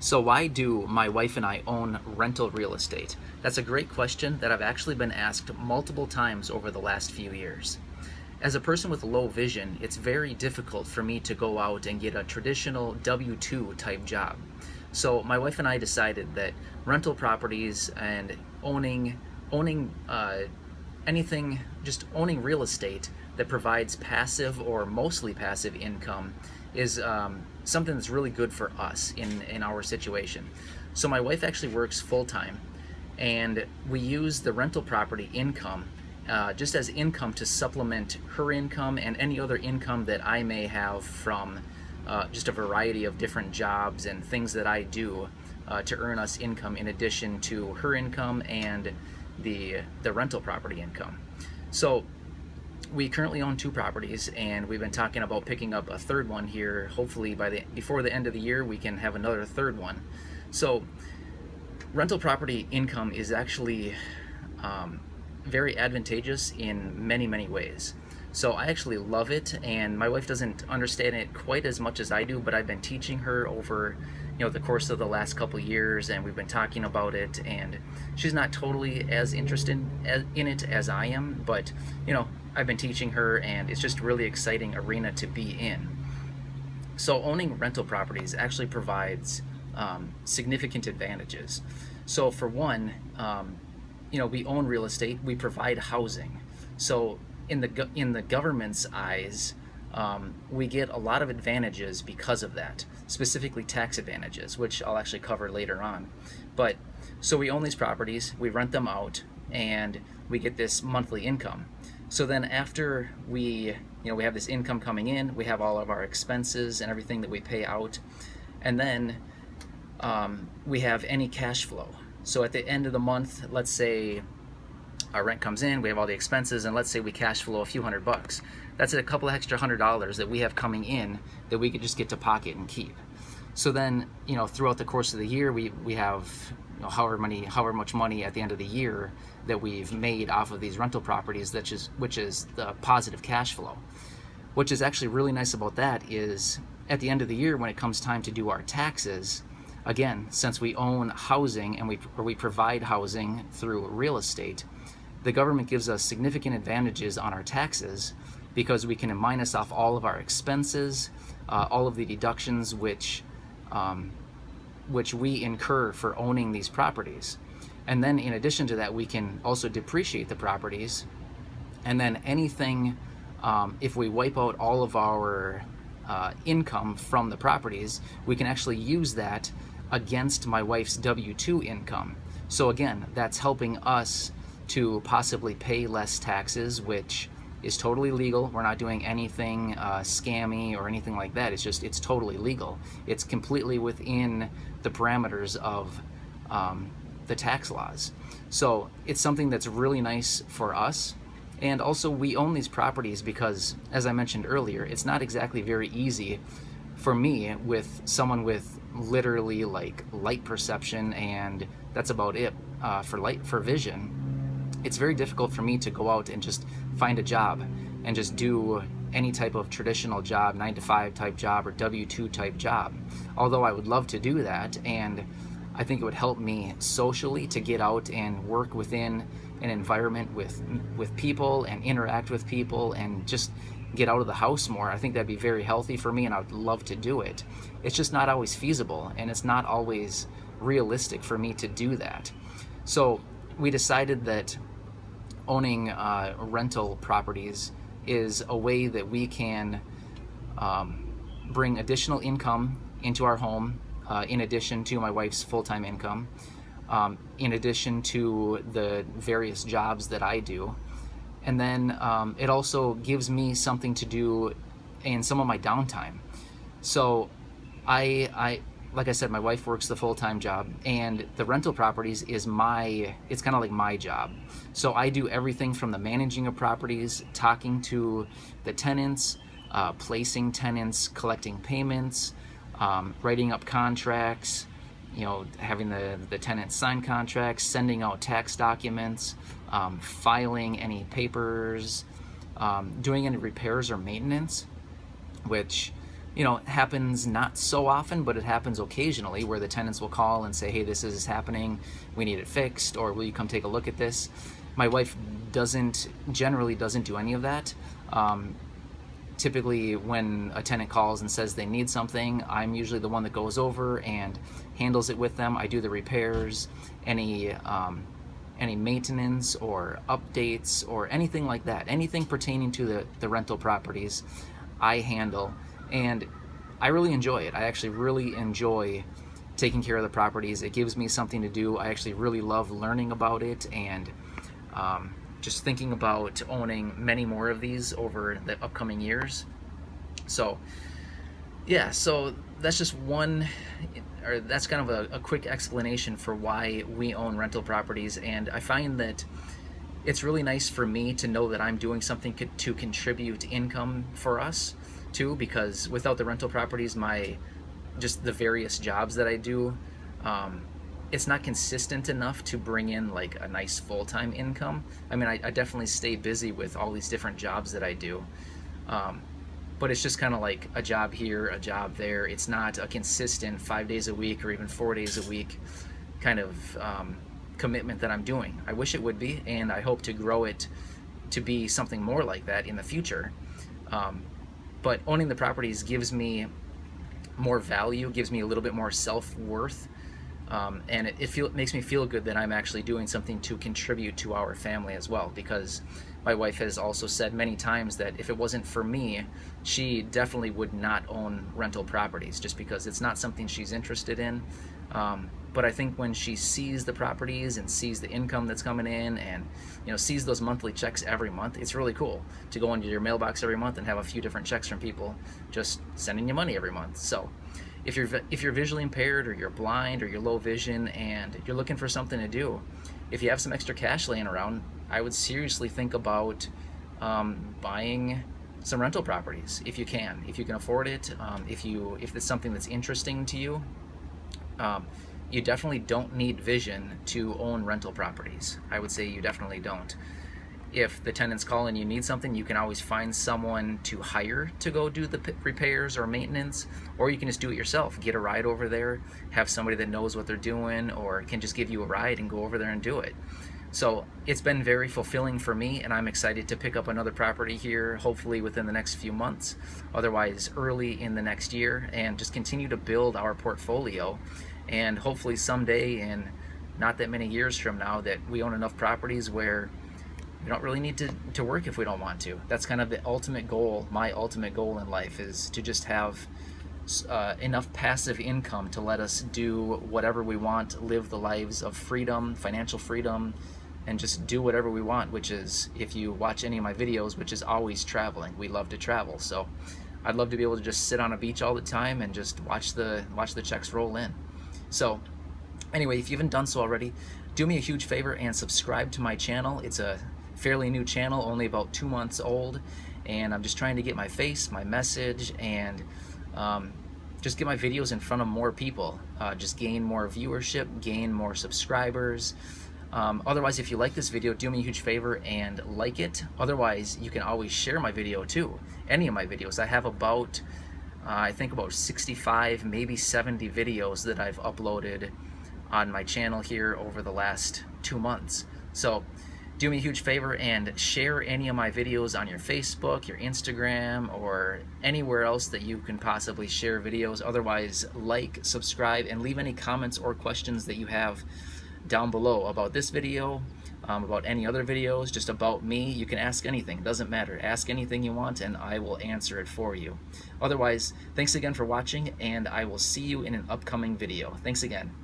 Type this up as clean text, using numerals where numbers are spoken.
So why do my wife and I own rental real estate? That's a great question that I've actually been asked multiple times over the last few years. As a person with low vision, it's very difficult for me to go out and get a traditional W-2 type job. So my wife and I decided that rental properties and owning anything, just owning real estate that provides passive or mostly passive income is something that's really good for us in our situation. So my wife actually works full-time, and we use the rental property income just as income to supplement her income and any other income that I may have from just a variety of different jobs and things that I do to earn us income in addition to her income and the rental property income. So we currently own two properties, and we've been talking about picking up a third one here. Hopefully before the end of the year we can have another third one. So rental property income is actually very advantageous in many ways. So I actually love it, and my wife doesn't understand it quite as much as I do, but I've been teaching her over the course of the last couple of years, and we've been talking about it, and she's not totally as interested in it as I am, but I've been teaching her, and it's just a really exciting arena to be in. So owning rental properties actually provides significant advantages. So for one, we own real estate, we provide housing. So in the government's eyes, we get a lot of advantages because of that, specifically tax advantages, which I'll actually cover later on. But so we own these properties, we rent them out, and we get this monthly income. So then after we have this income coming in, we have all of our expenses and everything that we pay out, and then we have any cash flow. So at the end of the month, let's say our rent comes in, we have all the expenses, and let's say we cash flow a few $100. That's a couple extra $100 that we have coming in that we could just get to pocket and keep. So then, throughout the course of the year, we have however much money at the end of the year that we've made off of these rental properties, which is the positive cash flow. Which is actually really nice about that is at the end of the year, when it comes time to do our taxes, again, since we own housing and we provide housing through real estate, the government gives us significant advantages on our taxes because we can minus off all of our expenses, all of the deductions which we incur for owning these properties. And then in addition to that, we can also depreciate the properties. And then anything, if we wipe out all of our income from the properties, we can actually use that against my wife's W-2 income. So again, that's helping us to possibly pay less taxes, which is totally legal. We're not doing anything scammy or anything like that. It's totally legal. It's completely within the parameters of the tax laws. So it's something that's really nice for us. And also we own these properties because, as I mentioned earlier, it's not exactly very easy for me, with someone with literally like light perception, and that's about it for vision. It's very difficult for me to go out and just find a job and just do any type of traditional job, 9-to-5 type job or W-2 type job. Although I would love to do that, and I think it would help me socially to get out and work within an environment with people and interact with people and just get out of the house more. I think that'd be very healthy for me, and I would love to do it. It's just not always feasible, and it's not always realistic for me to do that. So we decided that owning rental properties is a way that we can bring additional income into our home, in addition to my wife's full-time income, in addition to the various jobs that I do. And then it also gives me something to do in some of my downtime. So I like I said, my wife works the full-time job, and the rental properties it's kind of like my job. So I do everything from the managing of properties, talking to the tenants, placing tenants, collecting payments, writing up contracts, having the tenants sign contracts, sending out tax documents, filing any papers, doing any repairs or maintenance, which you know, it happens not so often, but it happens occasionally where the tenants will call and say, hey, this is happening, we need it fixed, or will you come take a look at this? My wife generally doesn't do any of that. Typically when a tenant calls and says they need something, I'm usually the one that goes over and handles it with them. I do the repairs, any maintenance or updates or anything like that, anything pertaining to the rental properties, I handle. And I really enjoy it. I actually really enjoy taking care of the properties. It gives me something to do. I actually really love learning about it, and just thinking about owning many more of these over the upcoming years. So yeah, so that's just that's kind of a quick explanation for why we own rental properties. And I find that it's really nice for me to know that I'm doing something to contribute income for us too, because without the rental properties, just the various jobs that I do, it's not consistent enough to bring in like a nice full-time income. I mean, I definitely stay busy with all these different jobs that I do, but it's just kind of like a job here, a job there. It's not a consistent 5 days a week or even 4 days a week kind of commitment that I'm doing. I wish it would be, and I hope to grow it to be something more like that in the future. But owning the properties gives me more value, gives me a little bit more self-worth, and it makes me feel good that I'm actually doing something to contribute to our family as well, because my wife has also said many times that if it wasn't for me, she definitely would not own rental properties, just because it's not something she's interested in. But I think when she sees the properties and sees the income that's coming in, and sees those monthly checks every month, it's really cool to go into your mailbox every month and have a few different checks from people just sending you money every month. So if you're visually impaired, or you're blind, or you're low vision, and you're looking for something to do, if you have some extra cash laying around, I would seriously think about buying some rental properties if you can afford it. If it's something that's interesting to you, you definitely don't need vision to own rental properties. I would say you definitely don't. If the tenants call and you need something, you can always find someone to hire to go do the repairs or maintenance, or you can just do it yourself. Get a ride over there, have somebody that knows what they're doing, or can just give you a ride and go over there and do it. So it's been very fulfilling for me, and I'm excited to pick up another property here, hopefully within the next few months, otherwise early in the next year, and just continue to build our portfolio. And hopefully someday, in not that many years from now, that we own enough properties where we don't really need to work if we don't want to. That's kind of the ultimate goal. My ultimate goal in life is to just have enough passive income to let us do whatever we want, live the lives of freedom, financial freedom, and just do whatever we want, which is, if you watch any of my videos, which is always traveling. We love to travel. So I'd love to be able to just sit on a beach all the time and just watch the checks roll in. So anyway, if you haven't done so already, do me a huge favor and subscribe to my channel. It's a fairly new channel, only about 2 months old, and I'm just trying to get my face, my message, and just get my videos in front of more people, just gain more viewership, gain more subscribers. Otherwise, if you like this video, do me a huge favor and like it. Otherwise, you can always share my video too, any of my videos. I have about I think about 65, maybe 70 videos that I've uploaded on my channel here over the last 2 months. So do me a huge favor and share any of my videos on your Facebook, your Instagram, or anywhere else that you can possibly share videos. Otherwise, like, subscribe, and leave any comments or questions that you have down below about this video, about any other videos, just about me. You can ask anything, it doesn't matter. Ask anything you want and I will answer it for you. Otherwise, thanks again for watching, and I will see you in an upcoming video. Thanks again.